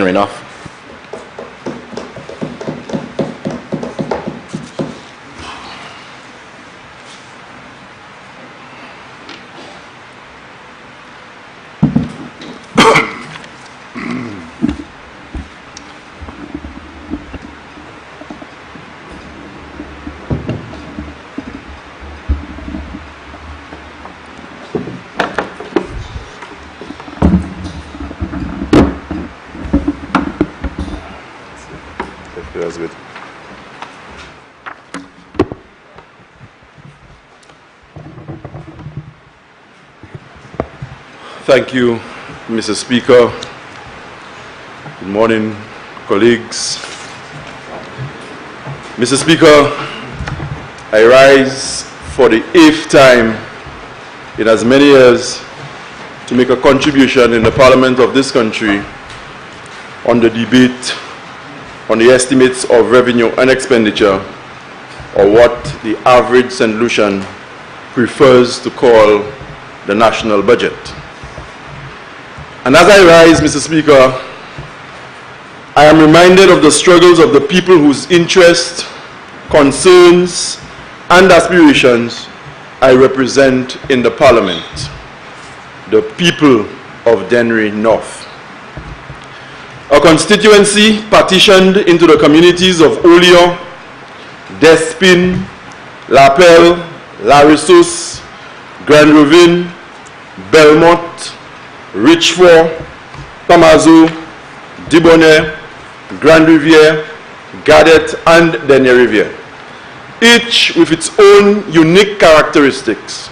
enough. That's good. Thank you, Mr. Speaker. Good morning, colleagues. Mr. Speaker, I rise for the 8th time in as many years to make a contribution in the Parliament of this country on the debate on the estimates of revenue and expenditure, or what the average St. Lucian prefers to call the national budget. And as I rise, Mr. Speaker, I am reminded of the struggles of the people whose interests, concerns, and aspirations I represent in the Parliament, the people of Denerry North. A constituency partitioned into the communities of Olio, Despin, La Pelle, La Ressource, Grand Ravine, Belmont, Richford, Tamazo, Dibonnet, Grand Rivière, Gadet, and Denerry, each with its own unique characteristics,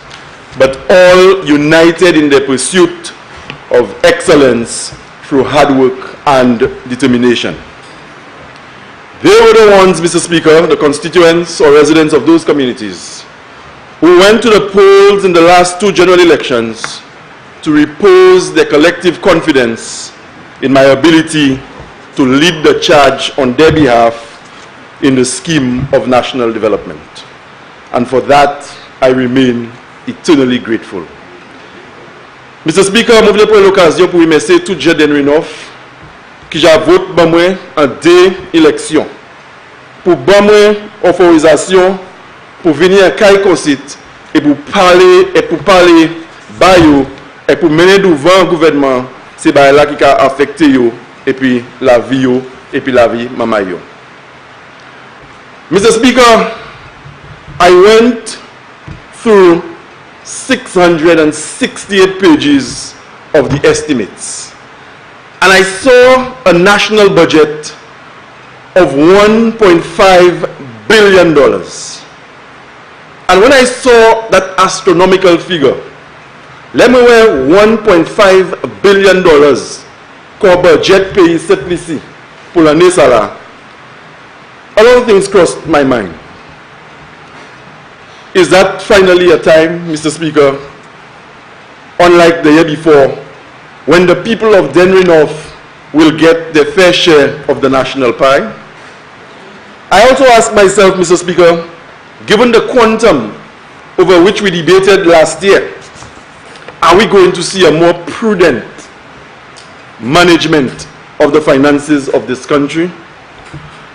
but all united in their pursuit of excellence through hard work and determination. They were the ones, Mr. Speaker, the constituents or residents of those communities, who went to the polls in the last 2 general elections to repose their collective confidence in my ability to lead the charge on their behalf in the scheme of national development. And for that, I remain eternally grateful. Mr. Speaker, je voulais prendre l'occasion pour remercier tout le Denerry North qui a voté pour moi en 2 élections. Pour donner autorisation pour venir à Kaikosit et pour parler bayo et pour mener devant le gouvernement, c'est là qui a affecté yo et puis la vie yo et puis la vie maman yo. Mr. Speaker, I went through 668 pages of the estimates, and I saw a national budget of $1.5 billion. And when I saw that astronomical figure, let me wear $1.5 billion qu'on budget pays Saint Lucia pour l'année ça, a lot of things crossed my mind. Is that finally a time, Mr. Speaker, unlike the year before, when the people of Denerry North will get their fair share of the national pie? I also ask myself, Mr. Speaker, given the quantum over which we debated last year, are we going to see a more prudent management of the finances of this country?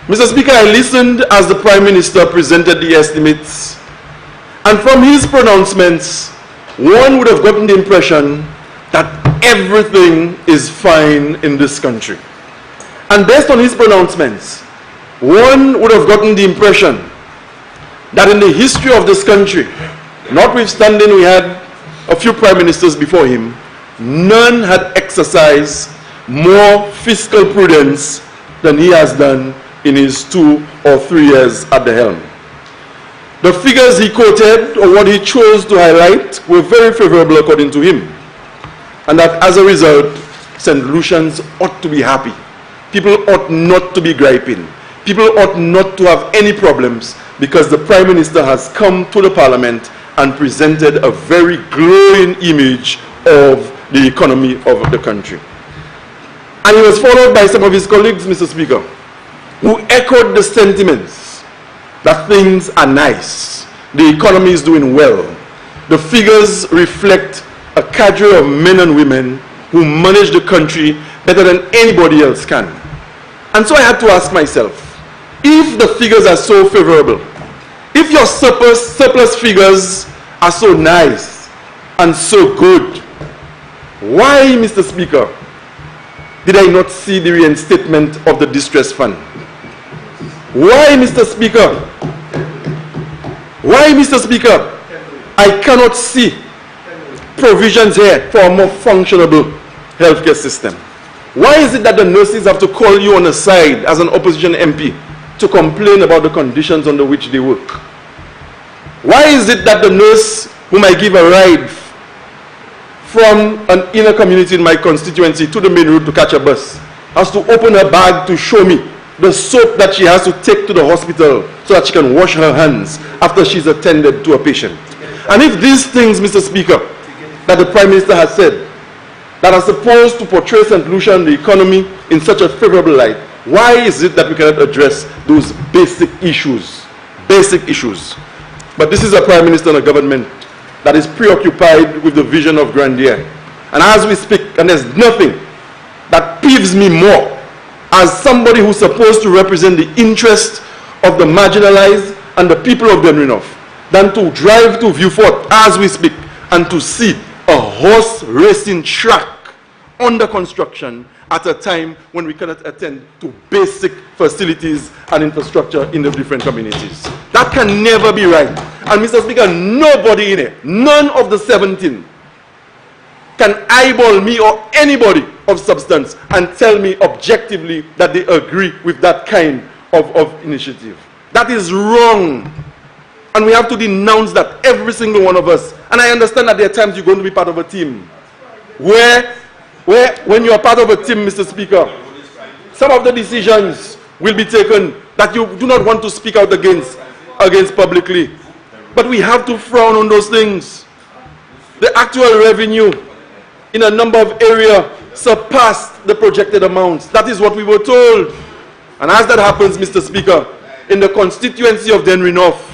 Mr. Speaker, I listened as the Prime Minister presented the estimates, and from his pronouncements, one would have gotten the impression that everything is fine in this country. And based on his pronouncements, one would have gotten the impression that in the history of this country, notwithstanding we had a few prime ministers before him, none had exercised more fiscal prudence than he has done in his 2 or 3 years at the helm. The figures he quoted, or what he chose to highlight, were very favorable according to him. And that as a result, St. Lucians ought to be happy. People ought not to be griping. People ought not to have any problems because the Prime Minister has come to the Parliament and presented a very glowing image of the economy of the country. And he was followed by some of his colleagues, Mr. Speaker, who echoed the sentiments that things are nice, the economy is doing well. The figures reflect a cadre of men and women who manage the country better than anybody else can. And so I had to ask myself, if the figures are so favorable, if your surplus figures are so nice and so good, why, Mr. Speaker, did I not see the reinstatement of the distress fund? Why, Mr. Speaker? Why, Mr. Speaker, I cannot see provisions here for a more functionable healthcare system? Why is it that the nurses have to call you on the side as an opposition MP to complain about the conditions under which they work? Why is it that the nurse whom I give a ride from an inner community in my constituency to the main road to catch a bus has to open her bag to show me the soap that she has to take to the hospital so that she can wash her hands after she's attended to a patient? And if these things, Mr. Speaker, that the Prime Minister has said, that are supposed to portray St. Lucia and the economy in such a favorable light, why is it that we cannot address those basic issues? Basic issues. But this is a Prime Minister and a government that is preoccupied with the vision of grandeur. And as we speak, and there's nothing that peeves me more as somebody who's supposed to represent the interest of the marginalized and the people of Denerry than to drive to Viewfort as we speak and to see a horse racing track under construction at a time when we cannot attend to basic facilities and infrastructure in the different communities. That can never be right. And Mr. Speaker, nobody in here, none of the 17, can eyeball me or anybody of substance and tell me objectively that they agree with that kind of initiative. That is wrong. And we have to denounce that, every single one of us. And I understand that there are times you're going to be part of a team where when you are part of a team, Mr. Speaker, some of the decisions will be taken that you do not want to speak out against publicly. But we have to frown on those things. The actual revenue in a number of areas surpassed the projected amounts. That is what we were told. And as that happens, Mr. Speaker, in the constituency of Denerry North,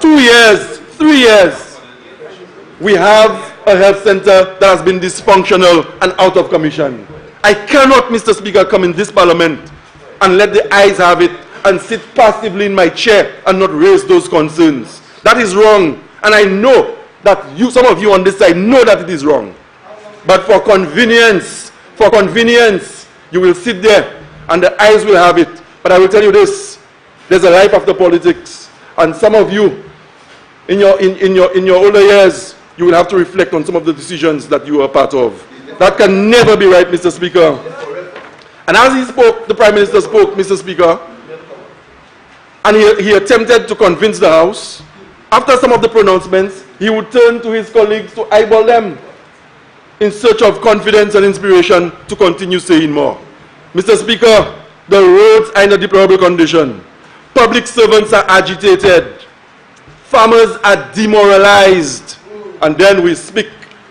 2 years, 3 years, we have a health center that has been dysfunctional and out of commission. I cannot, Mr. Speaker, come in this parliament and let the eyes have it and sit passively in my chair and not raise those concerns. That is wrong. And I know that some of you on this side know that it is wrong. But for convenience, you will sit there and the eyes will have it. But I will tell you this, there's a life after politics. And some of you, in your older years, you will have to reflect on some of the decisions that you are part of. That can never be right, Mr. Speaker. And as he spoke, the Prime Minister spoke, Mr. Speaker, and he attempted to convince the House. After some of the pronouncements, he would turn to his colleagues to eyeball them in search of confidence and inspiration to continue saying more. Mr. Speaker, the roads are in a deplorable condition. Public servants are agitated. Farmers are demoralized. And then we speak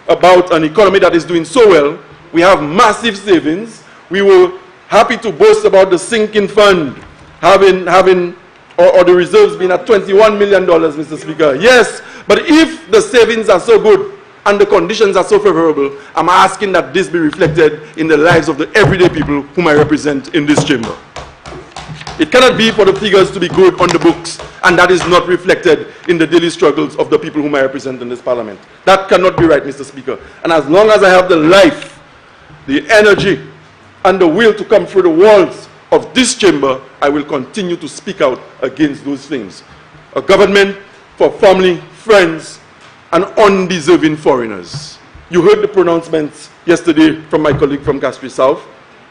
about an economy that is doing so well. We have massive savings. We were happy to boast about the sinking fund or the reserves being at $21 million, Mr. Speaker. Yes, but if the savings are so good and the conditions are so favorable, I'm asking that this be reflected in the lives of the everyday people whom I represent in this chamber. It cannot be for the figures to be good on the books and that is not reflected in the daily struggles of the people whom I represent in this parliament. That cannot be right, Mr. Speaker. And as long as I have the life, the energy, and the will to come through the walls of this chamber, I will continue to speak out against those things. A government for family, friends, and undeserving foreigners. You heard the pronouncements yesterday from my colleague from Castries South.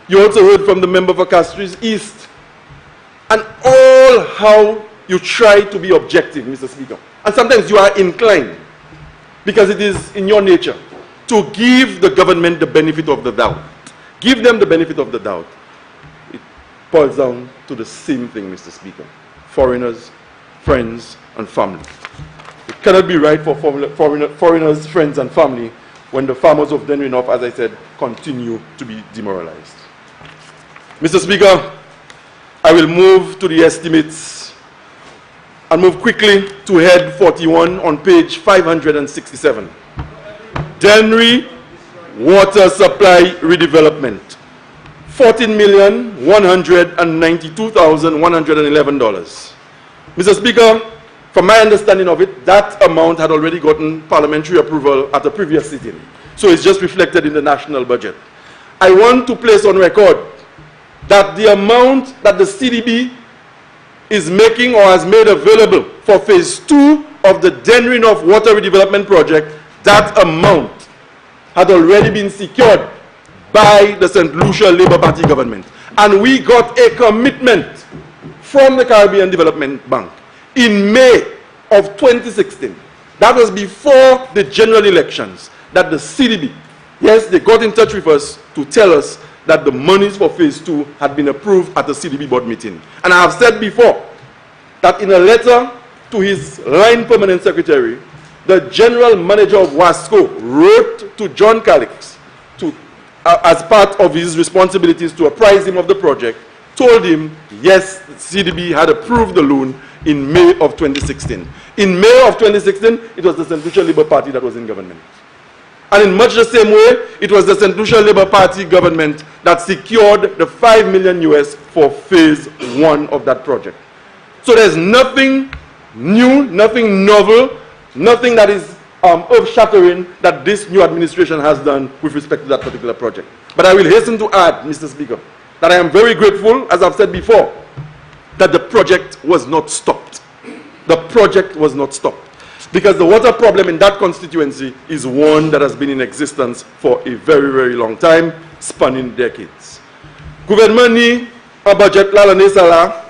You also heard from the member for Castries East. And all how you try to be objective, Mr. Speaker. And sometimes you are inclined, because it is in your nature, to give the government the benefit of the doubt. Give them the benefit of the doubt. It boils down to the same thing, Mr. Speaker. Foreigners, friends, and family. It cannot be right for foreigners, friends, and family when the farmers of Denerry North, as I said, continue to be demoralized. Mr. Speaker, I will move to the estimates and move quickly to head 41 on page 567. Denerry water supply redevelopment. $14,192,111. Mr. Speaker, from my understanding of it, that amount had already gotten parliamentary approval at the previous sitting. So it's just reflected in the national budget. I want to place on record that the amount that the CDB is making or has made available for phase 2 of the Denerry North Water Redevelopment Project, that amount had already been secured by the Saint Lucia Labour Party government. And we got a commitment from the Caribbean Development Bank in May of 2016. That was before the general elections, that the CDB, yes, they got in touch with us to tell us that the monies for phase 2 had been approved at the CDB board meeting. And I have said before that in a letter to his line permanent secretary, the general manager of WASCO wrote to John Calix to, as part of his responsibilities to apprise him of the project, told him, yes, the CDB had approved the loan in May of 2016. In May of 2016, it was the Saint Lucia Labour Party that was in government. And in much the same way, it was the Saint Lucia Labour Party government that secured the $5 million US for phase 1 of that project. So there's nothing new, nothing novel, nothing that is earth-shattering that this new administration has done with respect to that particular project. But I will hasten to add, Mr. Speaker, that I am very grateful, as I've said before, that the project was not stopped. The project was not stopped. Because the water problem in that constituency is one that has been in existence for a very, very long time, spanning decades. Gouvernement ni un budget là l'année ça là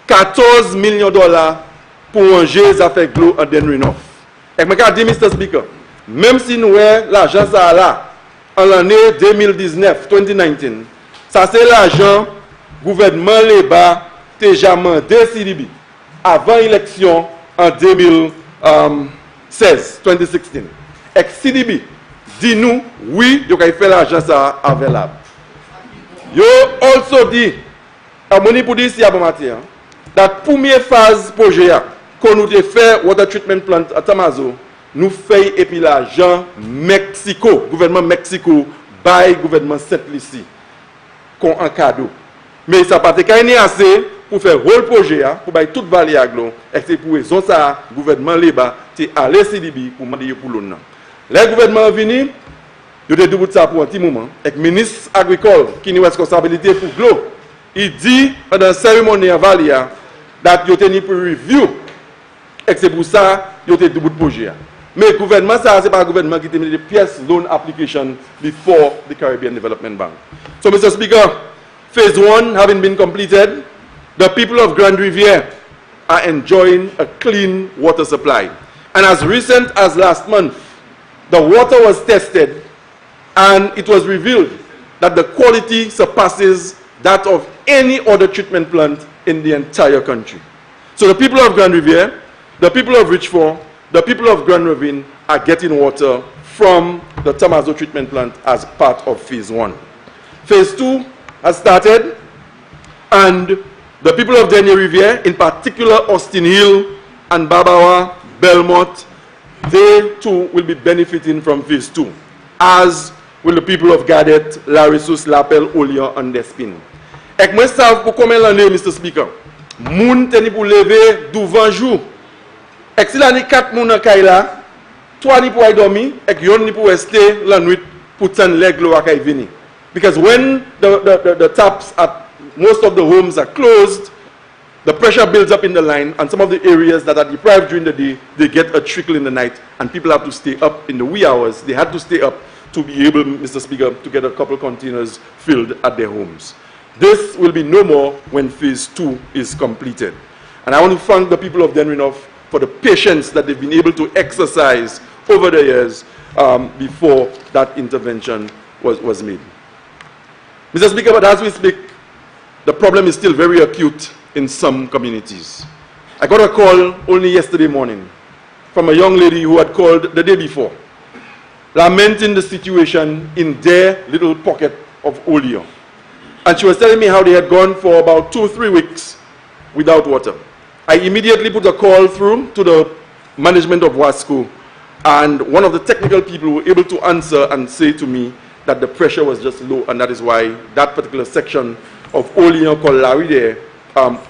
$14 millions pour ranger les affaires glo en Denerry North. Et je dis, Mr. Speaker, même si nous avons l'argent ça là en l'année 2019, 2019, ça c'est l'argent gouvernement Léba déjà mandé CDB avant l'élection en 2016, 2016. Et CDB dit nous, oui, vous avez fait l'argent ça available. Yo also dit, à mon pour dire ici à bon matin, la première phase projet qu'on nous a fait water treatment plant à Tamazo, nous fait et puis l'argent Mexico, gouvernement Mexico, by gouvernement Saint Lucia, qu'on en cadeau. Mais ça pas été assez pour faire whole projet, pour bailler toute vallée à Glo, et c'est pour raison ça, gouvernement Léba, c'est aller CDB pour demander pour l'on. Les gouvernements venus, ils ont debout ça pour un petit moment, et le ministre agricole, qui a une responsabilité pour Glo, il dit dans la cérémonie à Valia, that ils ont tenu pour review, et c'est pour ça qu'ils ont debout de projet. Mais le gouvernement, ça, c'est pas le gouvernement qui a mis des pièces loan application before the Caribbean Development Bank. So, Mr. Speaker, phase 1 having been completed, the people of Grand Riviere are enjoying a clean water supply. And as recent as last month, the water was tested and it was revealed that the quality surpasses that of any other treatment plant in the entire country. So the people of Grand Riviere, the people of Richford, the people of Grand Ravine are getting water from the Tamazo treatment plant as part of phase 1. Phase 2 has started, and the people of Denerry Riviere, in particular Austin Hill and Babawa, Belmont, they too will be benefiting from phase 2, as will the people of Gadet, Larissus, Lapel, Olion, and Despin. Et moi, ça pour combien d'années, Mr. Speaker? Moun teni pour lever 12 jours. Et si l'année 4 moun en Kaila, 3 ni pour y dormir, et yon ni pour rester la nuit pour ten leg lo akay vini. Because when the taps at most of the homes are closed, the pressure builds up in the line, and some of the areas that are deprived during the day, they get a trickle in the night, and people have to stay up in the wee hours. They had to stay up to be able, Mr. Speaker, to get a couple containers filled at their homes. This will be no more when phase 2 is completed. And I want to thank the people of Denerry North for the patience that they've been able to exercise over the years before that intervention was made. Mr. Speaker, but as we speak, the problem is still very acute in some communities. I got a call only yesterday morning from a young lady who had called the day before, lamenting the situation in their little pocket of Olio. And she was telling me how they had gone for about 2 or 3 weeks without water. I immediately put a call through to the management of WASCO, and one of the technical people were able to answer and say to me that the pressure was just low, and that is why that particular section of Olean called Larry there,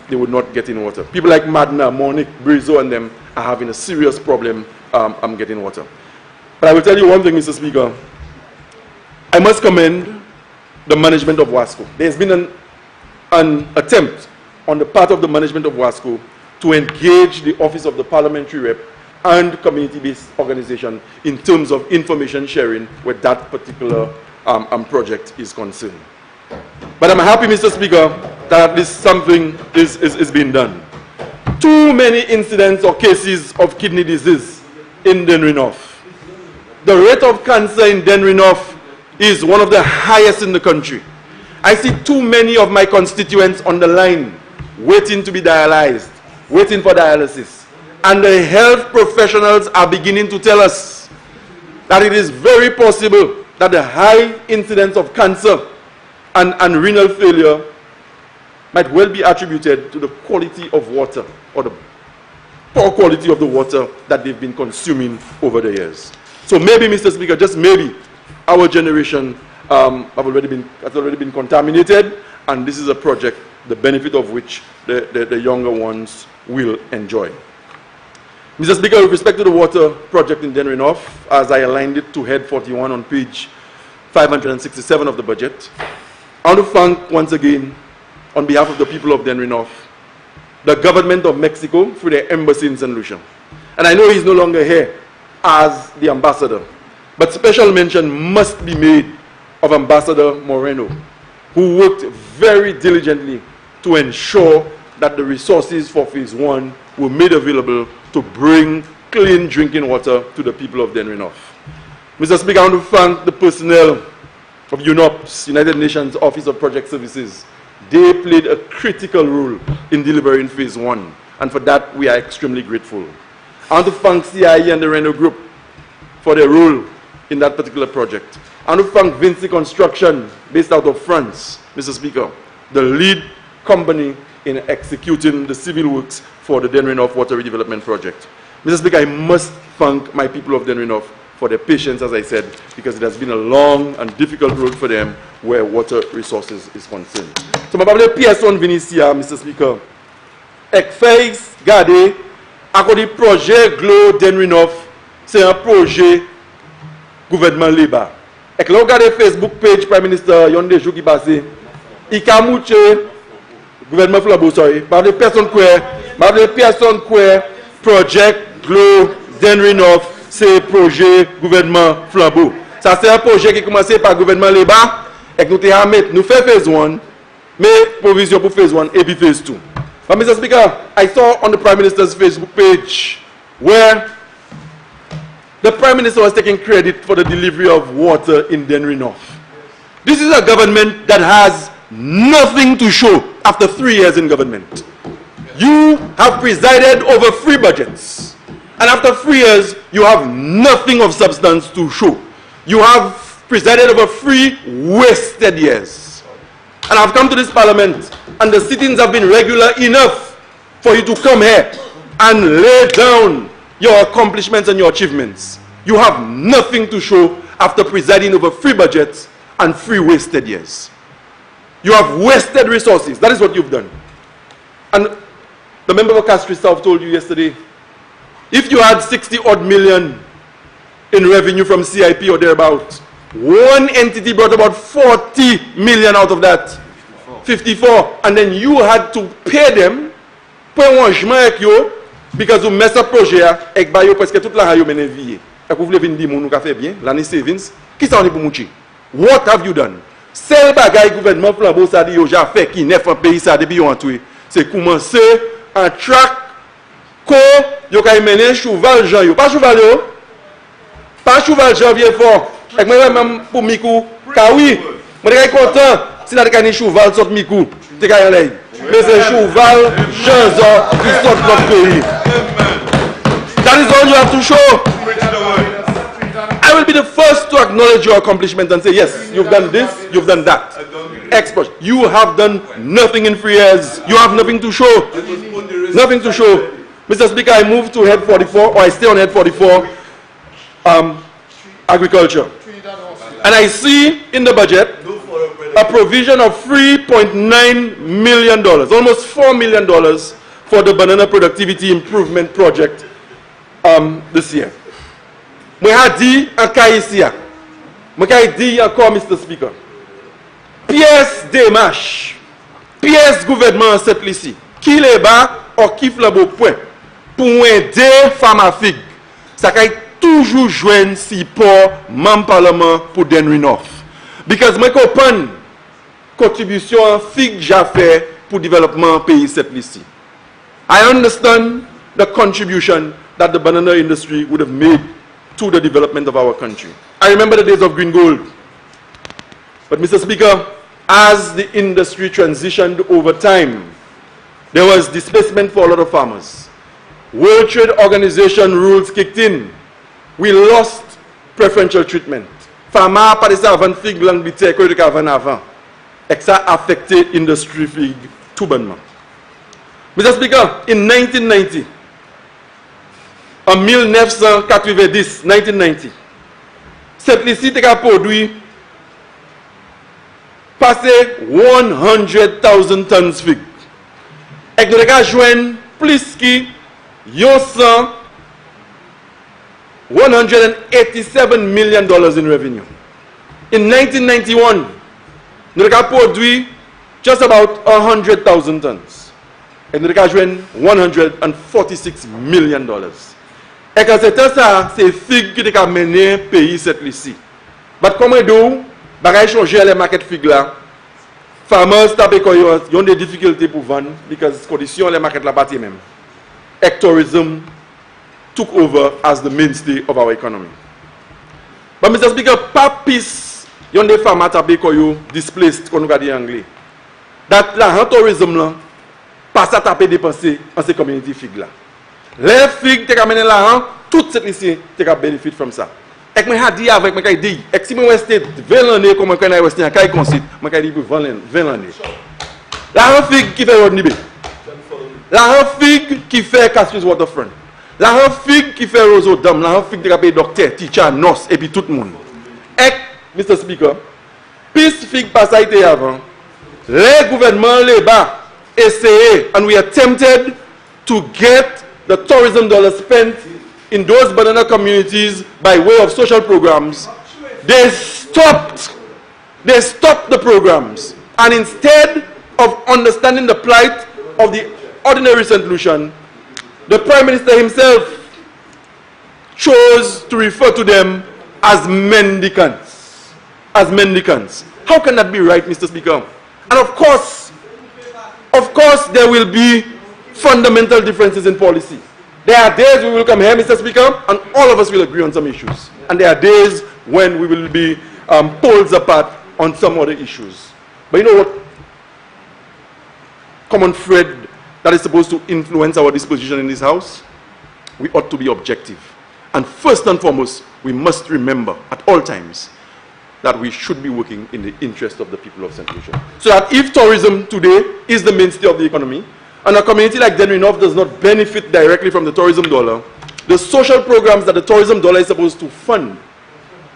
they would not get in water. People like Madna, Monique, Brizo, and them are having a serious problem getting water. But I will tell you one thing, Mr. Speaker. I must commend the management of WASCO. There's been an attempt on the part of the management of WASCO to engage the Office of the Parliamentary Rep and community-based organization in terms of information sharing where that particular project is concerned. But I'm happy, Mr. Speaker, that at least something is being done. Too many incidents or cases of kidney disease in Denerry North. The rate of cancer in Denerry North is one of the highest in the country. I see too many of my constituents on the line waiting to be dialyzed, waiting for dialysis. And the health professionals are beginning to tell us that it is very possible that the high incidence of cancer and renal failure might well be attributed to the quality of water or the poor quality of the water that they've been consuming over the years. So maybe, Mr. Speaker, just maybe, our generation has already been contaminated, and this is a project, the benefit of which the younger ones will enjoy. Mr. Speaker, with respect to the water project in Denerry North, as I aligned it to head 41 on page 567 of the budget, I want to thank once again, on behalf of the people of Denerry North, the government of Mexico through their embassy in Saint Lucia. And I know he's no longer here as the ambassador, but special mention must be made of Ambassador Moreno, who worked very diligently to ensure that the resources for phase 1 were made available to bring clean drinking water to the people of Denerry North. Mr. Speaker, I want to thank the personnel of UNOPS, United Nations Office of Project Services. They played a critical role in delivering phase 1, and for that we are extremely grateful. I want to thank CIE and the Renault Group for their role in that particular project. I want to thank Vinci Construction, based out of France, Mr. Speaker, the lead company in executing the civil works for the Denerry North Water Redevelopment Project. Mr. Speaker, I must thank my people of Denerry North for their patience, as I said, because it has been a long and difficult road for them where water resources is concerned. So, ma parle pièce on Vinicia, Mr. Speaker. Ek fais garder à côté projet Glo Denerry North, c'est un projet gouvernement Liba. Ek là regardez Facebook page Prime Minister yon des jours qui passé, il a mouché gouvernement Flambeau, sorry, par des personnes quoi, Project Glo Denerry North, c'est projet gouvernement Flambeau. Ça c'est un projet qui a commencé par gouvernement Liba et que nous fait phase 1, mais provision pour phase 1 et puis phase 2. But Mr. Speaker, I saw on the Prime Minister's Facebook page where the Prime Minister was taking credit for the delivery of water in Denerry North. This is a government that has nothing to show after 3 years in government. You have presided over 3 budgets. And after 3 years, you have nothing of substance to show. You have presided over 3 wasted years. And I've come to this parliament, and the sittings have been regular enough for you to come here and lay down your accomplishments and your achievements. You have nothing to show after presiding over 3 budgets and 3 wasted years. You have wasted resources. That is what you've done. And the member of Castries South told you yesterday, if you had 60-odd million in revenue from CIP or thereabouts, one entity brought about 40 million out of that. 54. And then you had to pay them because you mess up project et que presque toute la radio mène vie. Et que vous voulez venir dire nous fait bien l'année savings, qui ça on est pour mouchi? What have you done? Seul bagay gouvernement Flambeau ça dit yo ja fait qui neuf en pays ça depuis yo entré. C'est commencer un track ko yo kay mener cheval Jean yo. Pas cheval yo. Pas cheval Jean vieux fort. Et moi même pour Mikou, ka oui. Moi je suis content si n'a gagné cheval sort Mikou. T'es kay aller. Mais c'est cheval Jean qui sort de notre pays. That is all you have to show. I will be the first to acknowledge your accomplishment and say, yes, you've done this, you've done that. Expert, you have done nothing in 3 years. You have nothing to show. Nothing to show. Mr. Speaker, I move to head 44, or I stay on head 44, agriculture. And I see in the budget a provision of $3.9 million, almost $4 million for the banana productivity improvement project this year. Je dis encore ici, je dis encore, Mr. Speaker, pièce démarche, pièce gouvernement cette ici, qui les bat ou qui fait le beau point pour aider femmes africaines, ça a toujours joué si pour mon parlement pour Denerry North. Because je comprends contribution FIG j'ai fait pour le développement pays cette ici. I understand the contribution that the banana industry would have made to the development of our country. I remember the days of green gold. But Mr. Speaker, as the industry transitioned over time, there was displacement for a lot of farmers. World Trade Organization rules kicked in. We lost preferential treatment. Farmers pas de avant fig lang bité que de avant avant. Et ça a affecté industry fig tout bonnement. Mr. Speaker, in 1990, en 1990, cette liste a produit passé 100,000 tons fig. Et nous avons joint plus que 187 million dollars in revenue. In 1991, nous avons produit just about 100,000 tons. Et nous avons joint 146 million dollars. Et quand c'était ça, c'est fig qui a mené le pays cette ici. Mais comme on dit, bagay changer les market fig là. Farmers ont des difficultés pour vendre because les conditions les market là bâti même. Et tourism took over as the mainstay of our economy. But Mr. Speaker, pas pis yon des farmers tapé koyo displaced qu'on nous garde en anglais. That la tourism là pas ça taper dépenser en ces community fig là. Les figues qui amènent là, toute cette ici, qui a bénéficié de ça. Et que je dis avec moi, je dis, et si je reste 20 années comme je reste en Caille Concite, je dis 20 années. La figue qui fait Rodney Bay. La figue qui fait Castries Waterfront. La figue qui fait Roseau Dam. La figue qui fait docteur, teacher, nurse, et puis tout le monde. Et, Mr. Speaker, puisque figue pas ça été avant, les gouvernements les bas essayaient, and we are tempted to get the tourism dollars spent in those banana communities by way of social programs. They stopped the programs, and instead of understanding the plight of the ordinary Saint Lucian, the Prime Minister himself chose to refer to them as mendicants. As mendicants. How can that be right, Mr. Speaker? And of course there will be fundamental differences in policy. There are days we will come here, Mr. Speaker, and all of us will agree on some issues. And there are days when we will be poles apart on some other issues. But you know what? Common thread that is supposed to influence our disposition in this House? We ought to be objective. And first and foremost, we must remember at all times that we should be working in the interest of the people of Saint Lucia. So that if tourism today is the mainstay of the economy, and a community like Denerry North does not benefit directly from the tourism dollar, the social programs that the tourism dollar is supposed to fund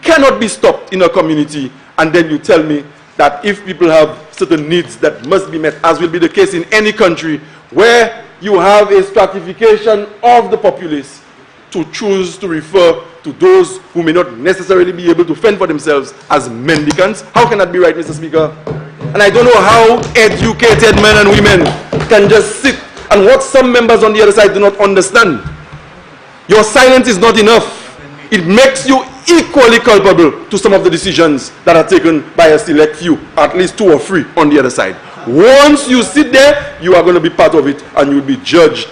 cannot be stopped in a community, and then you tell me that if people have certain needs that must be met, as will be the case in any country where you have a stratification of the populace, to choose to refer to those who may not necessarily be able to fend for themselves as mendicants. How can that be right, Mr. Speaker? And I don't know how educated men and women can just sit and what some members on the other side do not understand. Your silence is not enough. It makes you equally culpable to some of the decisions that are taken by a select few, at least 2 or 3 on the other side. Once you sit there, you are going to be part of it, and you will be judged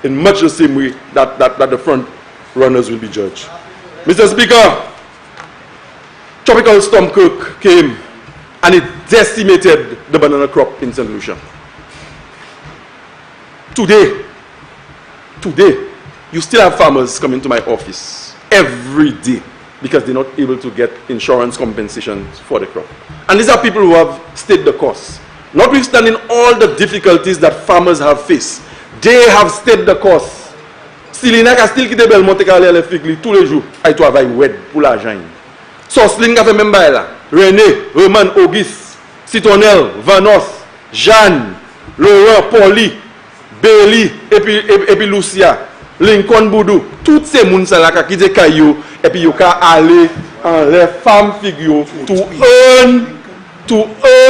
in much the same way that the front runners will be judged. Mr. Speaker, Tropical Storm Kirk came and it decimated the banana crop in Saint Lucia. Today, you still have farmers coming to my office every day because they're not able to get insurance compensation for the crop. And these are people who have stayed the course. Notwithstanding all the difficulties that farmers have faced, they have stayed the course. Si l'INAC a still quitté Belmonte Calais les figli tous les jours, il travaille pour l'argent. Soslin ka fe memba la. René, Roman, Auguste, Citonel, Vanos, Jeanne, Laurent, Pauli, Bailey, et puis Lucia, Lincoln Boudou, toutes ces moun sa la qui de kayo, et puis yo ka aller en les femmes figure to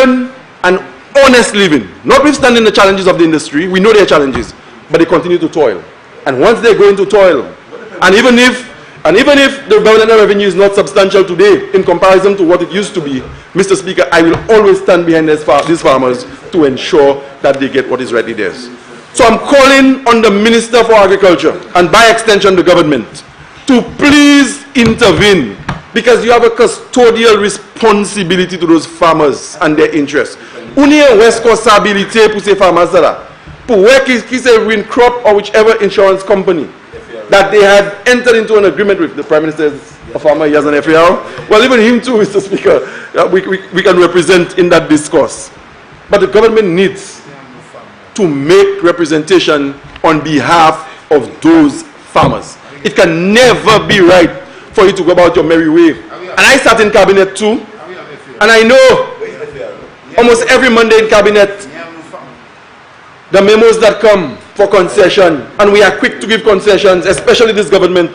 earn an honest living. Notwithstanding the challenges of the industry, we know their challenges, but they continue to toil. And once they go into toil, and even if the government revenue is not substantial today in comparison to what it used to be, Mr. Speaker, I will always stand behind these farmers to ensure that they get what is rightly theirs. So I'm calling on the Minister for Agriculture, and by extension the government, to please intervene, because you have a custodial responsibility to those farmers and their interests. Uni responsabilité pour ces farmers là, pour work qui say Win Crop or whichever insurance company that they had entered into an agreement with. The Prime Minister is a farmer, he has an FAR. Well, even him too, Mr. Speaker, we can represent in that discourse. But the government needs to make representation on behalf of those farmers. It can never be right for you to go about your merry way. And I sat in cabinet too, and I know almost every Monday in cabinet, the memos that come for concession, and we are quick to give concessions, especially this government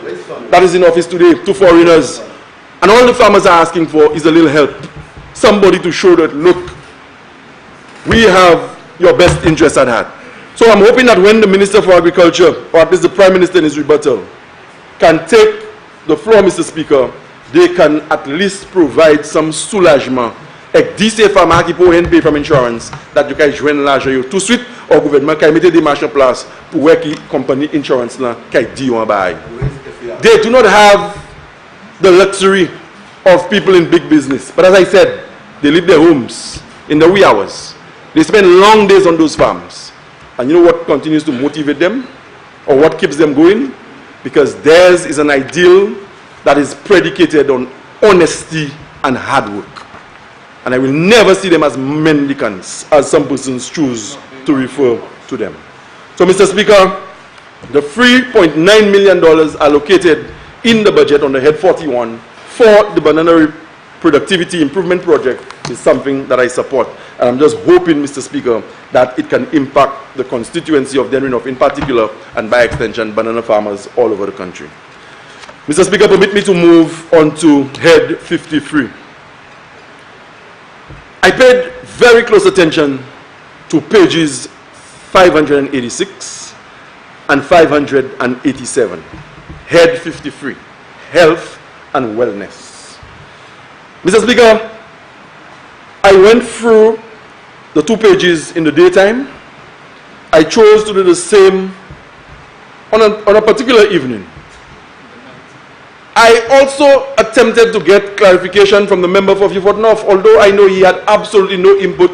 that is in office today, to foreigners. And all the farmers are asking for is a little help. Somebody to show that, look, we have your best interests at heart. So I'm hoping that when the Minister for Agriculture, or at least the Prime Minister in his rebuttal, can take the floor, Mr. Speaker, they can at least provide some soulagement. Et dit ces femmes qui pourraient payer from insurance, that you can joindre l'argent tout de suite au gouvernement qui mette des marches en place pour voir qui compagnie insurance là qui dit on bail. They do not have the luxury of people in big business, but as I said, they leave their homes in the wee hours. They spend long days on those farms, and you know what continues to motivate them, or what keeps them going? Because theirs is an ideal that is predicated on honesty and hard work. And I will never see them as mendicants, as some persons choose to refer to them. So, Mr. Speaker, the $3.9 million allocated in the budget on the Head 41 for the Banana Productivity Improvement Project is something that I support. And I'm just hoping, Mr. Speaker, that it can impact the constituency of Denerry in particular, and by extension, banana farmers all over the country. Mr. Speaker, permit me to move on to Head 53. I paid very close attention to pages 586 and 587. Head 53, Health and Wellness. Mr. Speaker, I went through the 2 pages in the daytime. I chose to do the same on a particular evening. I also attempted to get clarification from the member for Beaufort North, although I know he had absolutely no input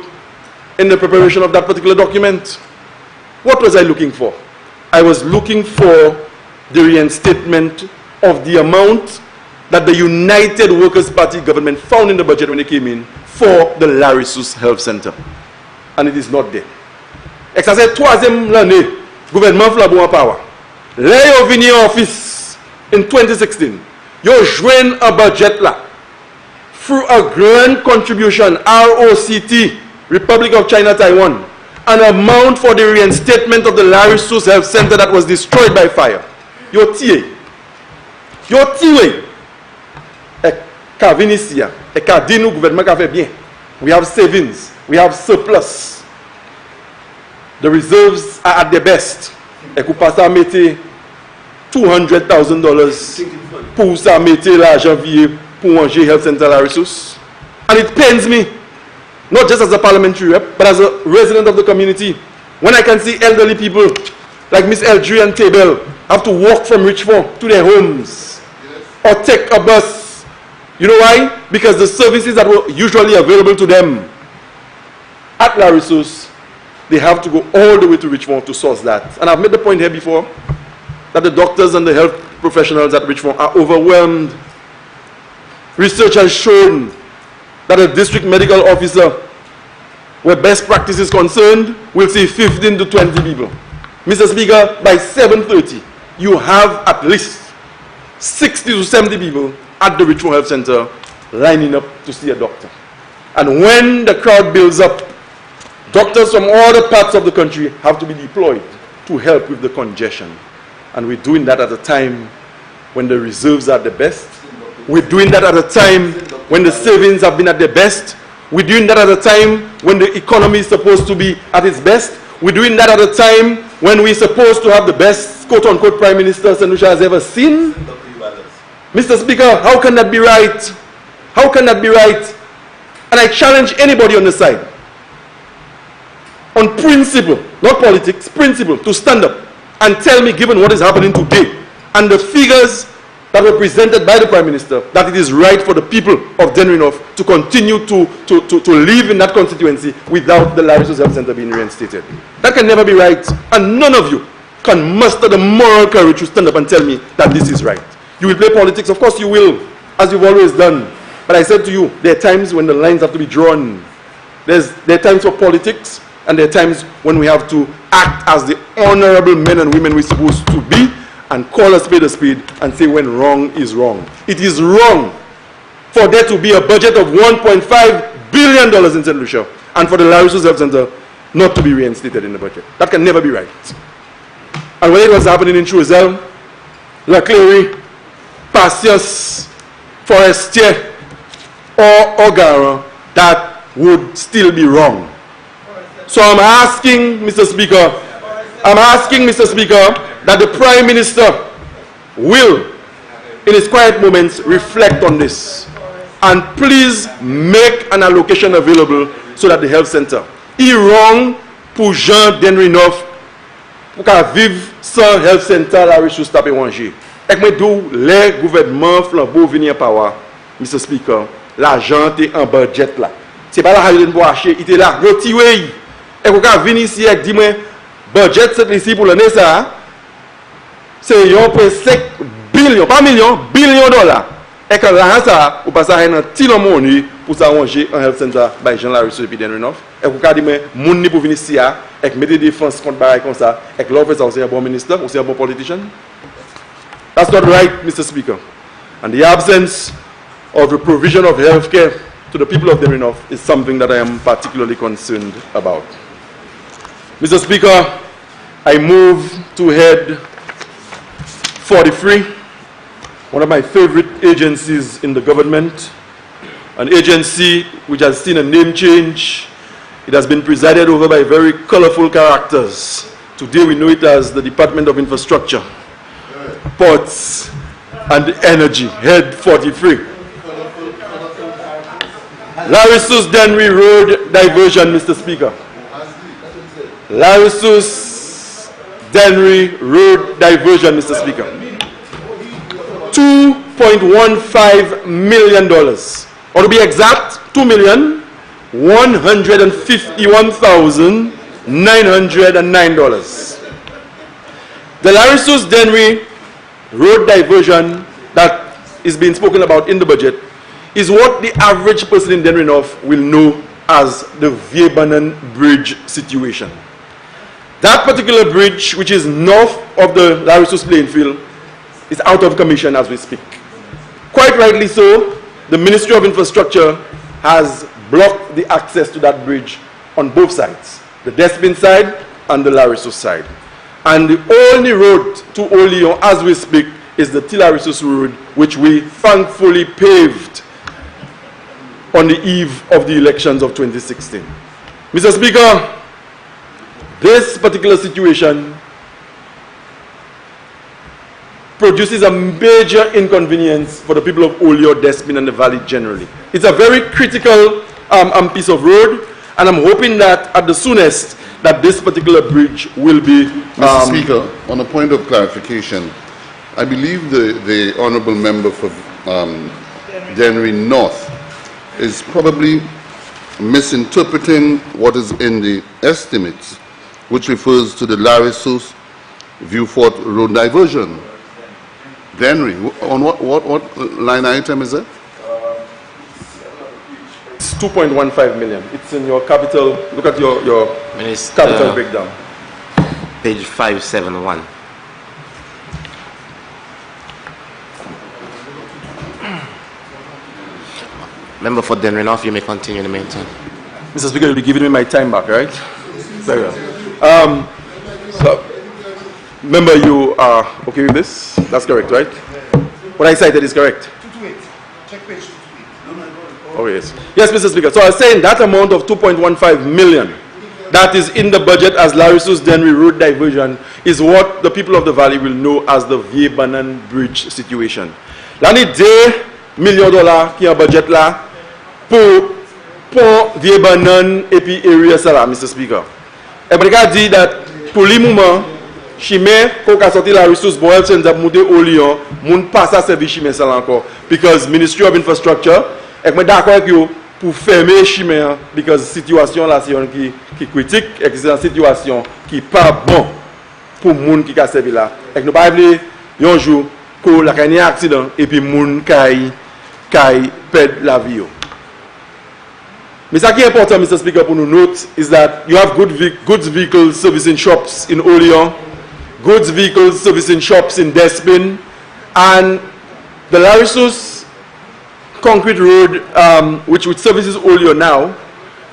in the preparation of that particular document. What was I looking for? I was looking for the reinstatement of the amount that the United Workers' Party government found in the budget when it came in for the Larissus Health Center. And it is not there. Et ça c'est troisième année, gouvernement flabou en power. Là, yo vini en office in 2016. Yo join a budget là through a grand contribution, ROCT, Republic of China, Taiwan, an amount for the reinstatement of the Larissus Health Center that was destroyed by fire. Yo tiye. Yo tiye. E ka vinisia. E ka di nou gouvernement ka fait bien. We have savings. We have surplus. The reserves are at their best. Et kou pa sa mette $200,000 pour sa mette l'argent vieux pour manger Health Center Larissus. And it pains me, not just as a parliamentary rep, but as a resident of the community, when I can see elderly people like Miss Eldry and Tabel have to walk from Richmond to their homes or take a bus. You know why? Because the services that were usually available to them at Larissus, they have to go all the way to Richmond to source that. And I've made the point here before that the doctors and the health professionals at Richmond are overwhelmed. Research has shown that a district medical officer, where best practice is concerned, will see 15 to 20 people. Mr. Speaker, by 7:30, you have at least 60 to 70 people at the Richmond Health Center lining up to see a doctor. And when the crowd builds up, doctors from all the parts of the country have to be deployed to help with the congestion. And we're doing that at a time when the reserves are the best. We're doing that at a time when the savings have been at their best. We're doing that at a time when the economy is supposed to be at its best. We're doing that at a time when we're supposed to have the best, quote-unquote, Prime Minister Saint Lucia has ever seen. Mr. Speaker, how can that be right? How can that be right? And I challenge anybody on the side, on principle, not politics, principle, to stand up and tell me, given what is happening today and the figures that were presented by the Prime Minister, that it is right for the people of Denerry North to continue to live in that constituency without the Larry Health Center being reinstated. That can never be right, and none of you can muster the moral courage to stand up and tell me that this is right. You will play politics, of course you will, as you've always done. But I said to you, there are times when the lines have to be drawn. There are times for politics, and there are times when we have to act as the honorable men and women we're supposed to be, and call a spade and say when wrong is wrong. It is wrong for there to be a budget of $1.5 billion in Saint Lucia and for the Larry Health Center not to be reinstated in the budget. That can never be right. And when it was happening in Choiseul, La Clery, Passios, Forestier, or Ogara, that would still be wrong. So I'm asking, Mr. Speaker, that the Prime Minister will, in his quiet moments, reflect on this. And please make an allocation available so that the health center. Il wrong pour Jean Denerry North pour qu'à vivre sans health center la ressource taper manger. Et que d'où les gouvernements flambeau venir power, Mr. Speaker, l'argent est en budget là. C'est pas la pour acheter, il est là, retiré. Et qu'on venir ici et dire moi budget c'est ici pour l'année ça. C'est 1,5 billion, pas million, billion dollars. Et que l'argent ça, ou pas ça un petit money pour s'arranger un health center by Jean Larry Health Denerry North. Et qu'on dit moi moun ni pour venir ici et mettre des défenses contre bail comme ça et que l'autre c'est un bon ministre ou c'est un bon politicien. That's not right, Mr. Speaker. And the absence of the provision of health care to the people of Denerry North is something that I am particularly concerned about. Mr. Speaker, I move to head 43, one of my favorite agencies in the government, an agency which has seen a name change. It has been presided over by very colorful characters. Today we know it as the Department of Infrastructure, Ports and Energy, head 43. Larry Health Denerry Road diversion, Mr. Speaker. Larry Health Denerry Road diversion, Mr. Speaker. $2.15 million. Or to be exact, $2,151,909. The Larry Health Denerry Road diversion that is being spoken about in the budget is what the average person in Denerry North will know as the Viebanen Bridge situation. That particular bridge, which is north of the Larry Health playing field, is out of commission as we speak. Quite rightly so, the Ministry of Infrastructure has blocked the access to that bridge on both sides, the Despin side and the Larry Health side. And the only road to Oleon as we speak is the Larry Health road, which we thankfully paved on the eve of the elections of 2016. Mr. Speaker, this particular situation produces a major inconvenience for the people of Olio, Despin, and the valley generally. It's a very critical piece of road, and I'm hoping that at the soonest that this particular bridge will be... Mr. Speaker, on a point of clarification, I believe the honourable member for Denerry North is probably misinterpreting what is in the estimates, which refers to the Larry Health Viewfort Road diversion. Denerry, on what line item is it? It's 2.15 million. It's in your capital. Look at your capital breakdown. Page 571. Member for Denerry North, you may continue in the meantime. Mr. Speaker, you'll be giving me my time back, right? Very well. So, member, you are okay with this? That's correct, right? What I cited is correct? 228. Check page 228. Oh, yes. Yes, Mr. Speaker. So I was saying that amount of 2.15 million that is in the budget as Larissus Denerry Road diversion is what the people of the valley will know as the Vieille-Banan Bridge situation. L'année $2 millions qui est en budget là pour Vieille-Banan et puis area ça là, Mr. Speaker. Et je dit that pour le moment, chimé qu'on a sorti la ressource pour elle, c'est monter au Lyon, moun passe à servir chimé ça encore, because Ministry of Infrastructure, et je d'accord avec vous pour fermer chimé, because situation là c'est qui critique et c'est une situation qui pas bon pour moun qui a servi là. Et nous pas voulons un jour que la un accident et puis moun qui perd la vie. Mais ce qui est important, Mr. Speaker, pour nous note is that you have goods vehicles servicing shops in Oleon, goods vehicles servicing shops in Despin, and the Larissus concrete road, which services Oleon now,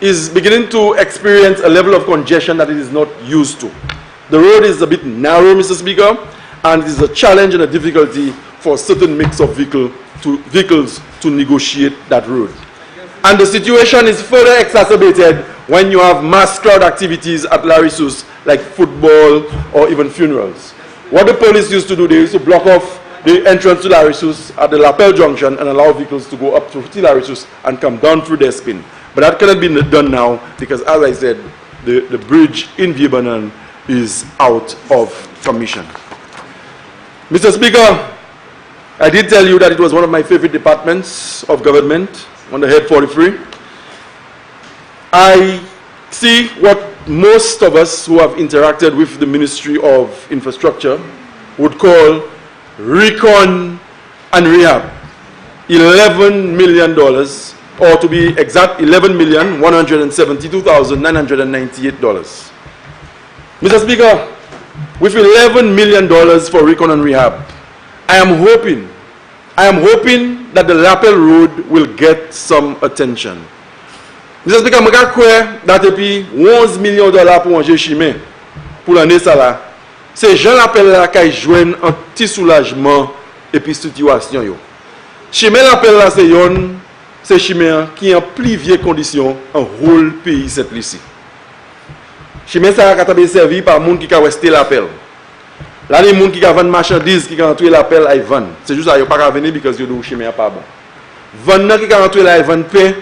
is beginning to experience a level of congestion that it is not used to. The road is a bit narrow, Mr. Speaker, and it is a challenge and a difficulty for a certain mix of vehicles to negotiate that road. And the situation is further exacerbated when you have mass crowd activities at Larissus, like football or even funerals. What the police used to do, they used to block off the entrance to Larissus at the Lapel Junction and allow vehicles to go up to Larissus and come down through their spin. But that cannot be done now because, as I said, the bridge in Vieille-Banan is out of commission. Mr. Speaker, I did tell you that it was one of my favorite departments of government on the head 43. I see what most of us who have interacted with the Ministry of Infrastructure would call recon and rehab. $11 million, or to be exact, $11,172,998. Mr. Speaker, with $11 million for recon and rehab, I am hoping that the Lapel Road will get some attention. Mr. Speaker, je crois que depuis $11 millions pour manger chimé pour l'année ça là, c'est Jean Lapel là qui joignent un petit soulagement et puis situation yo. Chimé Lapel là c'est chimé qui en plus vieille condition en whole pays cette ici. Chimé ça a été servi par monde qui a resté Lapel. Là, les gens qui vendent marchandises, qui ont entré l'appel, ils vendent. C'est juste ça, ils ne peuvent pas venir parce que le chemin n'est pas bon. Vendeurs qui ont entré là, ils vendent pain,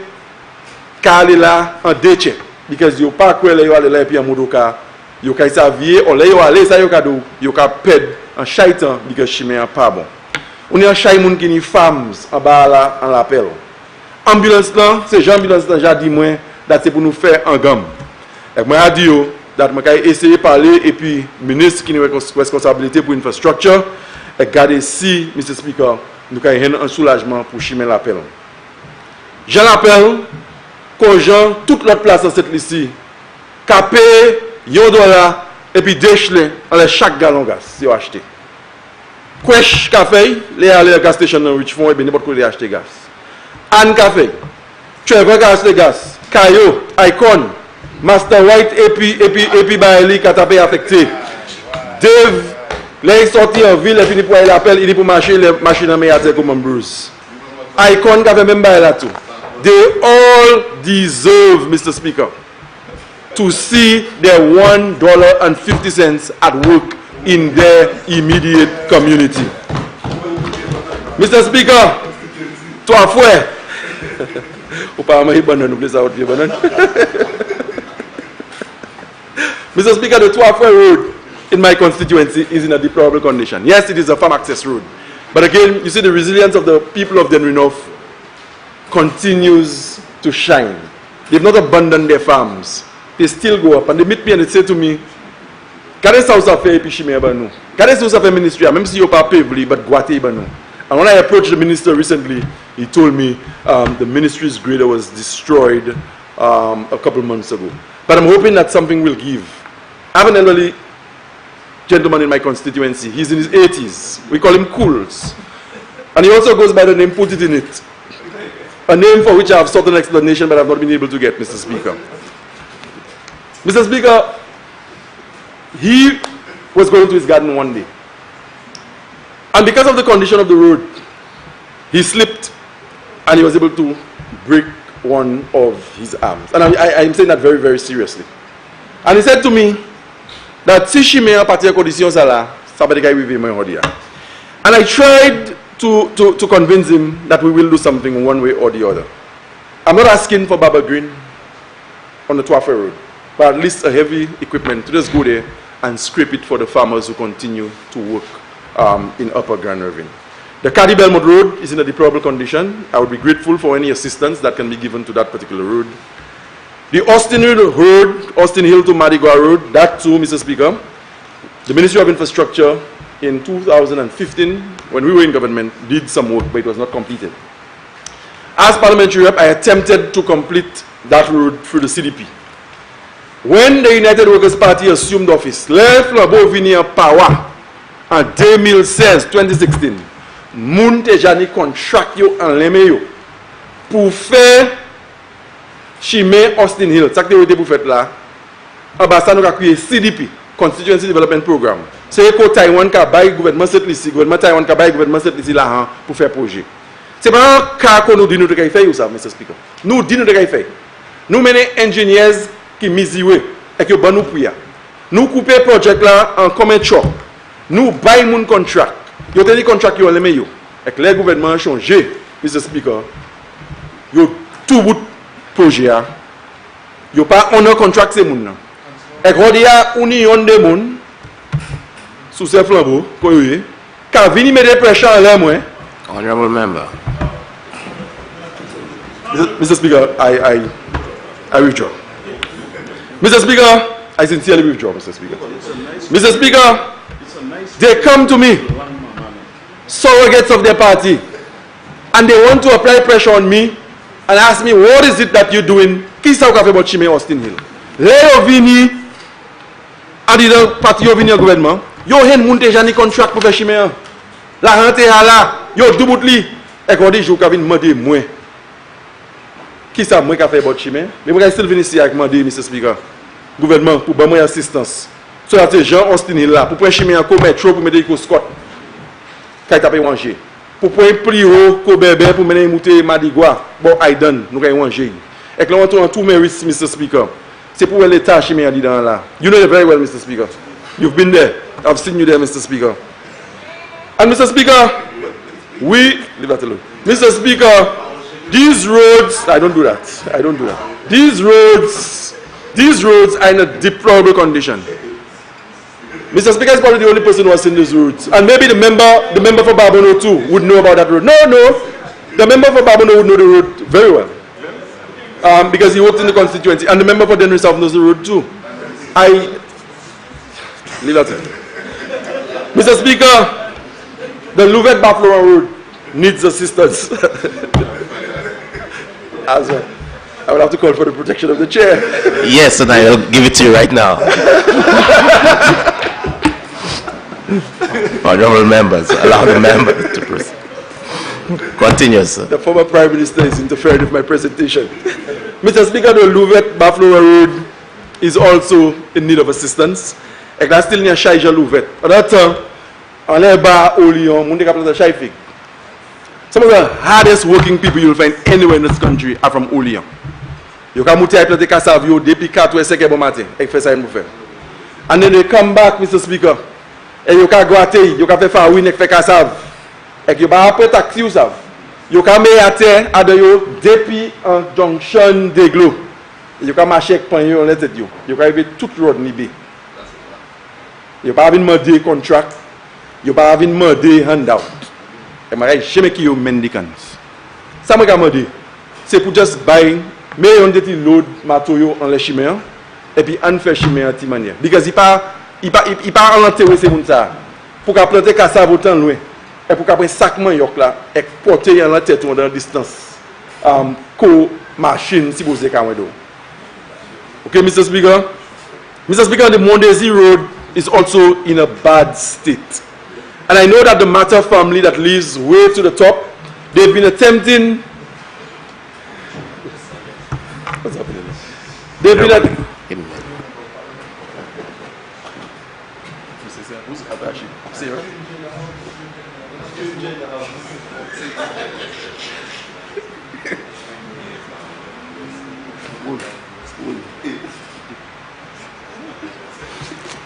car ils sont là en déchet. Parce qu'ils ne peuvent pas aller là et puis en modoka. Ils ont s'avier, ou là, ils ont allé, ça, ils ont perdre en chaitan parce que le chemin n'est pas bon. On a un chaïmoun qui est femmes en bas là, en l'appel. Ambulance là, c'est Jean-Ambulance là, j'ai dit moi, c'est pour nous faire en gamme. Et moi, j'ai dit, that je vais essayer de parler et puis ministre qui a une responsabilité pour l'infrastructure et garder si, Mr. Speaker, nous avons un soulagement pour chimer l'appel. Je l'appelle qu'on gens toute l'autre place dans cette liste ici, capé $1 et puis déchelé dans chaque gallon gaz si vous achetez. Quesh café, les aller à la gas station dans Richmond et bien n'importe quoi les acheter gaz. Anne café, Trevor gaz le gaz, Caillou, Icon, Master White et puis Bailey qui a tapé affecté. Dave, là il sorti en ville et fini pour aller l'appel, il dit pour marcher les machines à médiateur comme un Bruce. Icon qui avait même bail là tout. They all deserve, Mr. Speaker, to see their $1.50 at work in their immediate community. Mr. Speaker, toi frère, ou pas me banane, n'oubliez ça autre banane. Mr. Speaker, the Tuafwe Road in my constituency is in a deplorable condition. Yes, it is a farm access road. But again, you see the resilience of the people of Denerry North continues to shine. They've not abandoned their farms. They still go up. And they meet me and they say to me, Kade sa ou sa fe epi chime ba nou? Kade sa ou sa fe ministry, même si you pa pavely, but guate ba nou? And when I approached the minister recently, he told me the ministry's grader was destroyed a couple months ago. But I'm hoping that something will give. I have an elderly gentleman in my constituency. He's in his 80s. We call him Cools. And he also goes by the name Put It In It. a name for which I have sought an explanation but I have not been able to get, Mr. Speaker. Mr. Speaker, he was going to his garden one day. And because of the condition of the road, he slipped and he was able to break one of his arms. And I'm saying that very, very seriously. And he said to me that si she me a partir condition ça là, ça va dégager vivre moi aujourd'hui. And I tried to convince him that we will do something one way or the other. I'm not asking for Baba Green on the Twafe Road, but at least a heavy equipment to just go there and scrape it for the farmers who continue to work in Upper Grand Ravine. The Cardi Belmont Road is in a deplorable condition. I would be grateful for any assistance that can be given to that particular road. The Austin Road, Austin Hill to Mardigua Road, that too, Mr. Speaker, the Ministry of Infrastructure in 2015, when we were in government, did some work, but it was not completed. As parliamentary rep, I attempted to complete that road through the CDP. When the United Workers' Party assumed office, left Flambeau power en 2016, 2016, moun te jani contract yo en leme yo pour faire chimé Austin Hill. Ça que te pour faire là. Abasa nous a créé CDP, Constituency Development Program. C'est que Taïwan ka bail gouvernement Saint Lucia, gouvernement Taïwan ka bail gouvernement Saint Lucia là pour faire projet. C'est pas un cas qu'on nous dit nous de faire ou ça, Mr. Speaker. Nous dit nous de faire. Nous menons ingénieurs qui misent et qui ban nous pour ya. Nous couper projet là en commun choc. Nous bail mon contract. Yo te dit contract yo leme yo. Et les gouvernements ont changé, Mr. Speaker. Yo tout bout projet a. Yo pas on a contract c'est moun nan. Et quand il y a union de moun sous ces flambeaux ko yo ka vini mettre pression en l'air moi. Honorable member. Mr. Speaker, I withdraw. Mr. Speaker, I sincerely withdraw, Mr. Speaker. Mr. Speaker, they come to me, surrogates of their party, and they want to apply pressure on me and ask me, what is it that you're doing? Qui sa ou ka fe bot chime Austin Hill? Le yo vini, and the party yo vini au gouvernement, yo hen moun te jani contract pou fe chime an. La rente a la, yo doubout li, et qu'on dit, jou ka vini mande mwen. Qui sa mwen ka fe bot chime? Mais mwen ka still vini ici avec mande, Mr. Speaker. Gouvernement, pour ban mwen assistance. So that Jean Austin Hill là, pour prendre chemin en métro, pour mettre des Scott. Quand il a payé manger. Pour prendre plus haut, pour bébé, pour mener monter Madigua, bon, Aiden, nous avons manger. Et que là, on tout mes risques, Mr. Speaker. C'est pour l'État chemin dans là. You know it very well, Mr. Speaker. You've been there. I've seen you there, Mr. Speaker. And Mr. Speaker, leave that alone. Mr. Speaker, these roads, I don't do that. I don't do that. These roads are in a deplorable condition. Mr. Speaker is probably the only person who has seen these roads. And maybe the member for Barbono too would know about that road. No. The member for Barbono would know the road very well. Because he worked in the constituency. And the member for Denerry South knows the road too. Leave that in. Mr. Speaker, the Louvet-Buffalo Road needs assistance. As well. I would have to call for the protection of the chair. Yes, and I'll give it to you right now. Honorable members, allow the member to proceed. Continue, sir. The former Prime Minister is interfering with my presentation. Mr. Speaker, the Louvet-Buffalo Road is also in need of assistance. And that's still near Shaija Louvet. At that time, on the bar, Olion, Munde Kaplan Shaifik. Some of the hardest working people you'll find anywhere in this country are from Olion. You can mouti a plante kassav yo depuis 4 ou 5 bon matin. Et fait ça une faire. And then they come back, Mr. Speaker. Et you can gratte, you can faire farine et faire kassav. Et you va après taxi ou sav. You can mettre à terre à de yo depuis en junction de glo. You can marcher avec pan yo en tête yo. You can arriver toute road nibe. You pas venir demander contract. You pas venir demander handout. Et moi jamais qui yo mendicants. Ça moi demander. C'est pour just buy. Mais on dit load matoyo en les chimères et puis on fait chimère en manière. Because il pas en enterrer ces moun ça. Pour qu'a planter cassave autant loin et pour qu'a prendre sac man yok là et porter en la tête dans distance. Co machine si vous êtes do. Okay, Mr. Speaker. Mr. Speaker, the Mondesi Road is also in a bad state. And I know that the Matter family that lives way to the top, they've been attempting What's happening? They be like. Who's Abashi? Sarah?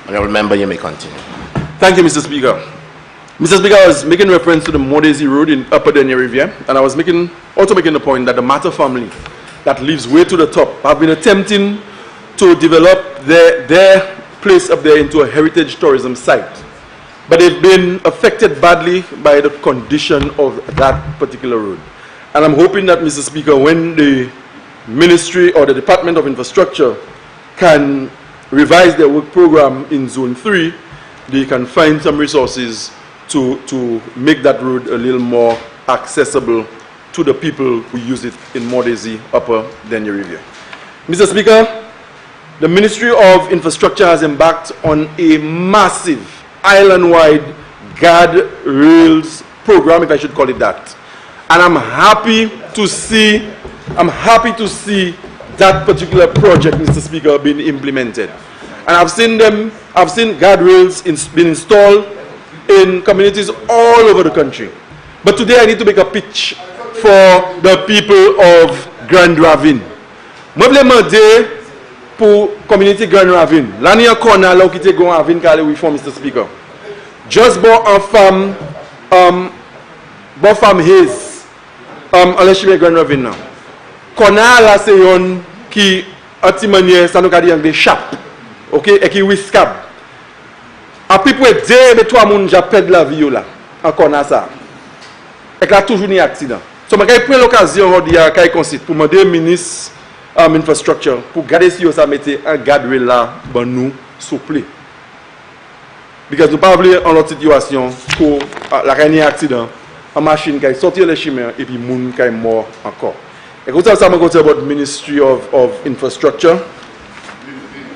Honourable Member, you may continue. Thank you, Mr. Speaker. Mr. Speaker, I was making reference to the Modesi Road in Upper Denerry, and I was also making the point that the Matter family that lives way to the top have been attempting to develop their place up there into a heritage tourism site. But they've been affected badly by the condition of that particular road. And I'm hoping that, Mr. Speaker, when the Ministry or the Department of Infrastructure can revise their work program in Zone 3, they can find some resources to make that road a little more accessible to the people who use it in Modesi, Upper Denerry. Mr. Speaker, the Ministry of Infrastructure has embarked on a massive island-wide guardrails program, if I should call it that. And I'm happy to see that particular project, Mr. Speaker, being implemented. And I've seen guardrails being installed in communities all over the country. But today I need to make a pitch for the people of Grand Ravine. Moi vle mande pour community Grand Ravine. L'année encore là où qui te Grand Ravine car we form, Mr. Speaker. Just bon en femme Hayes en l'échelle Grand Ravine là. Kona là c'est yon qui anti-manière ça nous ka di anglais chap. OK et qui whiskab. A pi pou de mais toi moun j'appelle la vie là. Encore na ça. Et là toujours ni accident. So je vais prendre l'occasion aujourd'hui à pour demander au ministre Infrastructure pour garder si ça mettait un guardrail là pour nous souple. Parce que nous ne pouvons pas en autre situation pour la dernière accident, une machine qui est sortie de chemin et puis moun qui est mort encore. Et comme ça, je vais dire about Ministry of Infrastructure.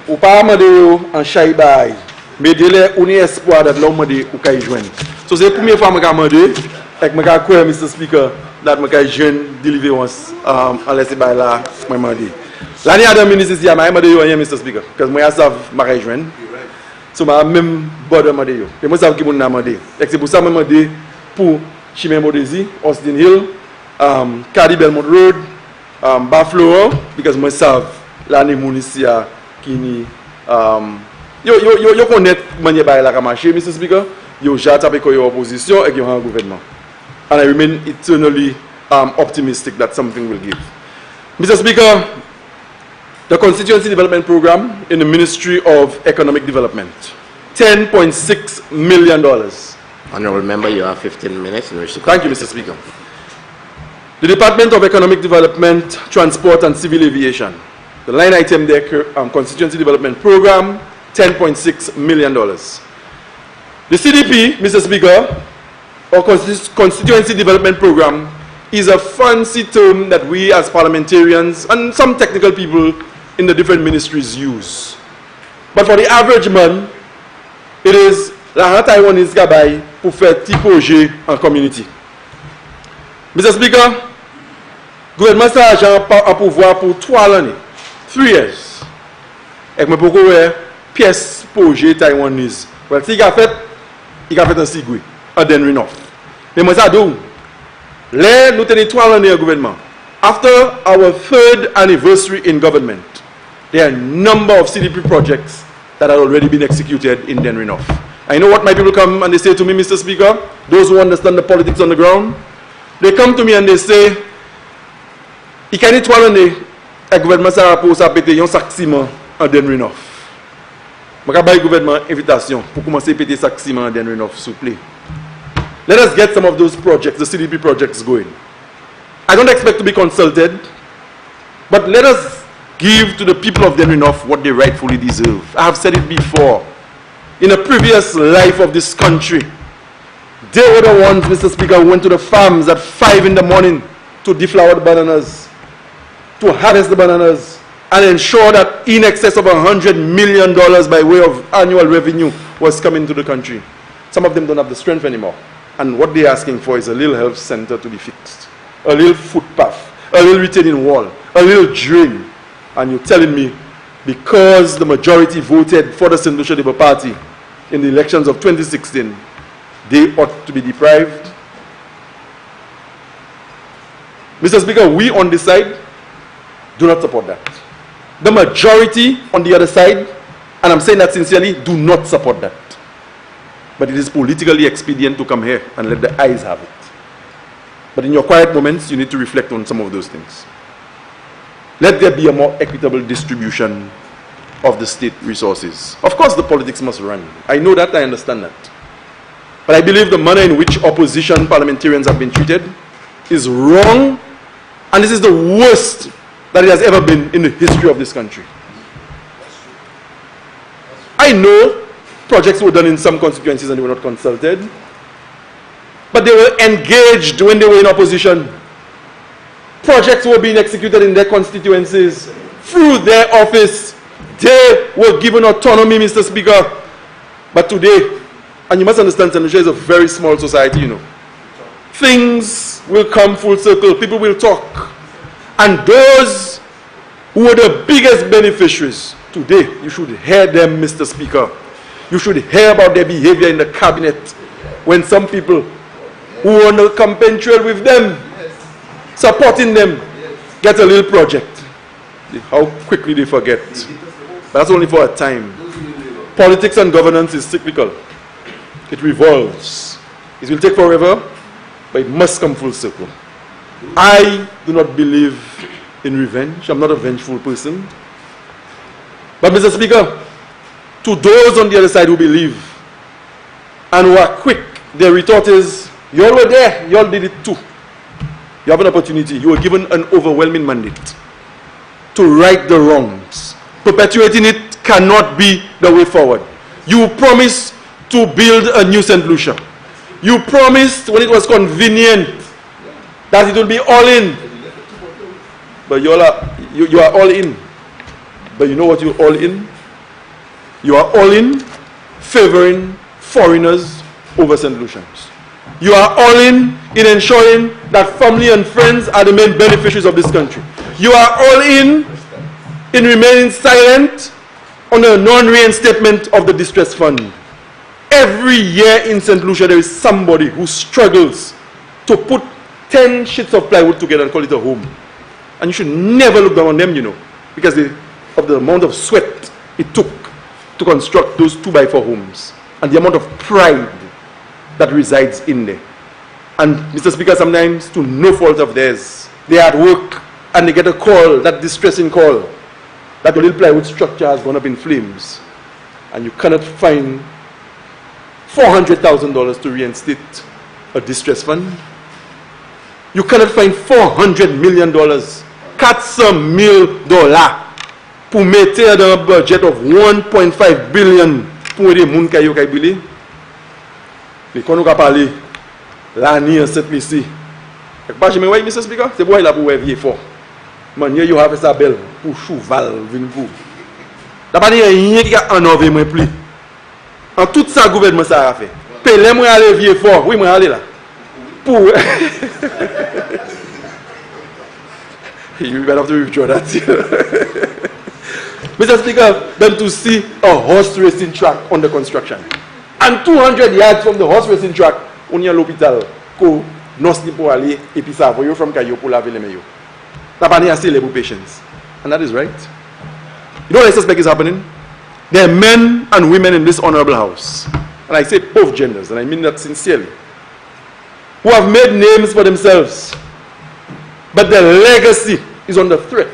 Ou pas demander en chaïbaï, mais délai on est espoir d'être l'homme de ou qui joindre. So c'est la première fois que je demande et que je crois, Mr. Speaker, that I join deliverance unless by la my money. L'année à ministre ici, I made you Mr. Speaker, because moi I have my join. So I même border made you. Et moi ça qui mon demandé. Et c'est pour ça me demandé pour Chimé Modesi, Austin Hill, Cardi Belmont Road, Buffalo, because moi savent l'année mon ici qui ni yo connaît manière by la marché, Mr. Speaker. Yo jate avec your opposition et qui ont un gouvernement. And I remain eternally optimistic that something will give. Mr. Speaker, the Constituency Development Program in the Ministry of Economic Development, $10.6 million. Honourable Member, you have 15 minutes in which to Thank you, Mr. Speaker. The Department of Economic Development, Transport and Civil Aviation, the line item there, Constituency Development Program, $10.6 million. The CDP, Mr. Speaker, or Constituency Development Program, is a fancy term that we as parliamentarians and some technical people in the different ministries use. But for the average man, it is la Taiwanese gabay pour faire petit projet en community. Mr. Speaker, gouvernement sa agent a pouvoir pour 3 années, 3 years. Et me beaucoup pièce projet Taiwanese. Well, si il a fait un sigoué, un Denerry North. Mais moi ça d'où? Là, nous tenons 3 années au gouvernement. After our 3rd anniversary in government, there are a number of CDP projects that have already been executed in Denerry North. I know what my people come and they say to me, Mr. Speaker, those who understand the politics on the ground, they come to me and they say, il y a 3 années, le gouvernement ça pour ça péter un sac ciment en Denerry North. Je vais le gouvernement invitation pour commencer à péter sac ciment en Denerry North, s'il vous plaît. Let us get some of those projects, the CDP projects, going. I don't expect to be consulted, but let us give to the people of Denerry North what they rightfully deserve. I have said it before. In a previous life of this country, they were the ones, Mr. Speaker, who went to the farms at 5 in the morning to deflower the bananas, to harvest the bananas, and ensure that in excess of $100 million by way of annual revenue was coming to the country. Some of them don't have the strength anymore. And what they're asking for is a little health center to be fixed, a little footpath, a little retaining wall, a little drain. And you're telling me because the majority voted for the Saint Lucia Labour Party in the elections of 2016, they ought to be deprived? Mr. Speaker, we on this side do not support that. The majority on the other side, and I'm saying that sincerely, do not support that. But it is politically expedient to come here and let the eyes have it. But in your quiet moments, you need to reflect on some of those things. Let there be a more equitable distribution of the state resources. Of course, the politics must run. I know that, I understand that. But I believe the manner in which opposition parliamentarians have been treated is wrong, and this is the worst that it has ever been in the history of this country. I know projects were done in some constituencies and they were not consulted, but they were engaged when they were in opposition. Projects were being executed in their constituencies through their office. They were given autonomy, Mr. Speaker. But today, and you must understand, Saint Lucia is a very small society, you know. Things will come full circle. People will talk. And those who are the biggest beneficiaries today, you should hear them, Mr. Speaker. You should hear about their behavior in the cabinet when some people who are on the campaign trail with them, supporting them, get a little project. How quickly they forget. But that's only for a time. Politics and governance is cyclical. It revolves. It will take forever, but it must come full circle. I do not believe in revenge. I'm not a vengeful person. But Mr. Speaker, to those on the other side who believe and who are quick, their retort is, you all were there, you all did it too. You have an opportunity. You were given an overwhelming mandate to right the wrongs. Perpetuating it cannot be the way forward. You promised to build a new Saint Lucia. You promised when it was convenient that it will be all in. But you are all in. But you know what you're all in? You are all in favoring foreigners over Saint Lucians. You are all in ensuring that family and friends are the main beneficiaries of this country. You are all in remaining silent on the non-reinstatement of the distress fund. Every year in Saint Lucia, there is somebody who struggles to put 10 sheets of plywood together and call it a home. And you should never look down on them, you know, because of the amount of sweat it took to construct those 2x4 homes and the amount of pride that resides in there. And Mr. Speaker, sometimes to no fault of theirs, they are at work and they get a call, that distressing call, that the little plywood structure has gone up in flames and you cannot find $400,000 to reinstate a distress fund. You cannot find $400 million, $400 million, pour mettre dans un budget of 1.5 billion pour aider les gens qui ont bilé. Mais quand on a parlé l'année en cette ici, je me dis, Mr. Speaker, c'est pour là pour vivre fort. Manière you have ça belle pour cheval venir pour. Là pas rien qui a enlevé moi plus. En tout ça gouvernement ça a fait. Pelé moi aller vivre fort, oui moi aller là. Pour you better have to withdraw that. Mr. Speaker, them to see a horse racing track under construction. And 200 yards from the horse racing track, on y a l'hôpital, ko nosni pour aller, et puis ça, you from Kayo pour laver les maillots. T'as pas assez les patients. And that is right. You know what I suspect is happening? There are men and women in this honorable house, and I say both genders, and I mean that sincerely, who have made names for themselves, but their legacy is under threat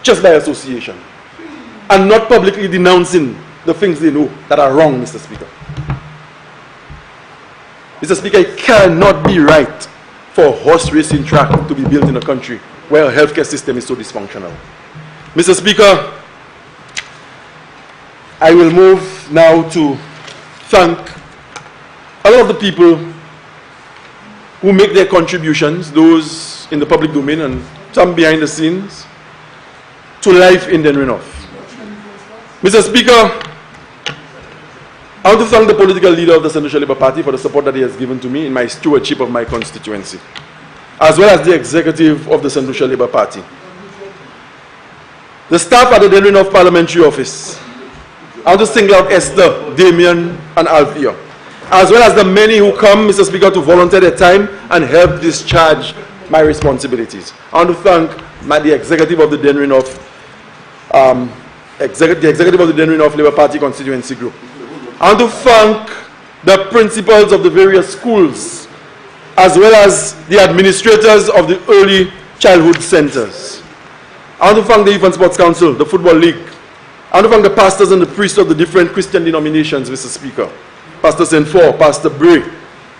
just by association and not publicly denouncing the things they know that are wrong, Mr. Speaker. Mr. Speaker, it cannot be right for a horse racing track to be built in a country where a healthcare system is so dysfunctional. Mr. Speaker, I will move now to thank a lot of the people who make their contributions, those in the public domain and some behind the scenes, to life in Denerry. Mr. Speaker, I want to thank the political leader of the Saint Lucia Labour Party for the support that he has given to me in my stewardship of my constituency, as well as the executive of the Saint Lucia Labour Party. the staff at the Denerry North Parliamentary Office. I want to single out Esther, Damien, and Althea, as well as the many who come, Mr. Speaker, to volunteer their time and help discharge my responsibilities. I want to thank the executive of the Denerry North, the executive of the Denerry North Labour Party constituency group. I want to thank the principals of the various schools, as well as the administrators of the early childhood centers. I want to thank the Youth and Sports Council, the Football League. I want to thank the pastors and the priests of the different Christian denominations, Mr. Speaker. Pastor St. Four, Pastor Bray,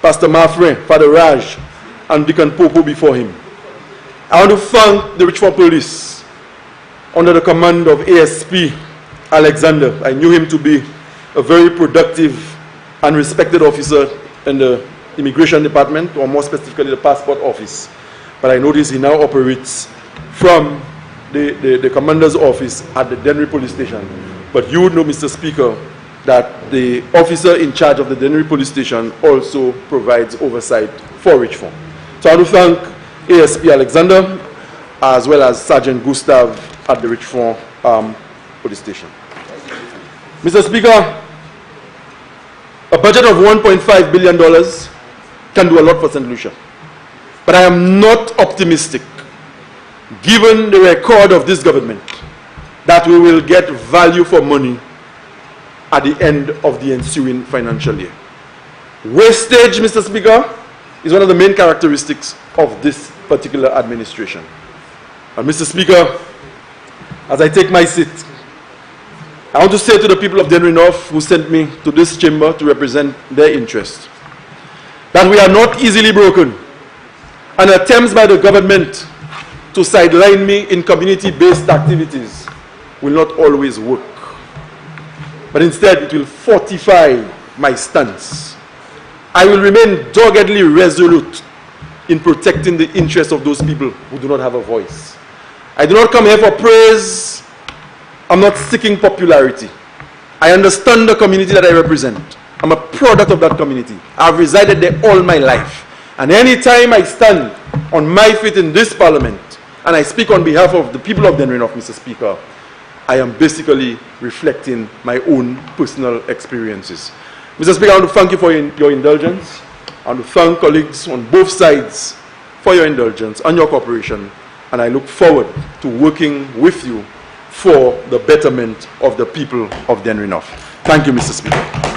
Pastor Mafre, Father Raj, and Deacon Popo before him. I want to thank the Richmond Police under the command of ASP Alexander. I knew him to be a very productive and respected officer in the Immigration Department, or more specifically the Passport Office. But I notice he now operates from the Commander's office at the Denerry Police Station. But you would know, Mr. Speaker, that the officer in charge of the Denerry Police Station also provides oversight for Richmond. So I want to thank ASP Alexander, as well as Sergeant Gustav at the Richmond Police Station. Mr. Speaker, a budget of $1.5 billion can do a lot for Saint Lucia. But I am not optimistic, given the record of this government, that we will get value for money at the end of the ensuing financial year. Wastage, Mr. Speaker, is one of the main characteristics of this particular administration. And Mr. Speaker, as I take my seat, I want to say to the people of Denerry North who sent me to this chamber to represent their interest, that we are not easily broken, and attempts by the government to sideline me in community-based activities will not always work. But instead, it will fortify my stance. I will remain doggedly resolute in protecting the interests of those people who do not have a voice. I do not come here for praise. I'm not seeking popularity. I understand the community that I represent. I'm a product of that community. I've resided there all my life. And any time I stand on my feet in this parliament and I speak on behalf of the people of Denerry North, Mr. Speaker, I am basically reflecting my own personal experiences. Mr. Speaker, I want to thank you for your indulgence. I want to thank colleagues on both sides for your indulgence and your cooperation. And I look forward to working with you for the betterment of the people of Denerry North. Thank you, Mr. Speaker.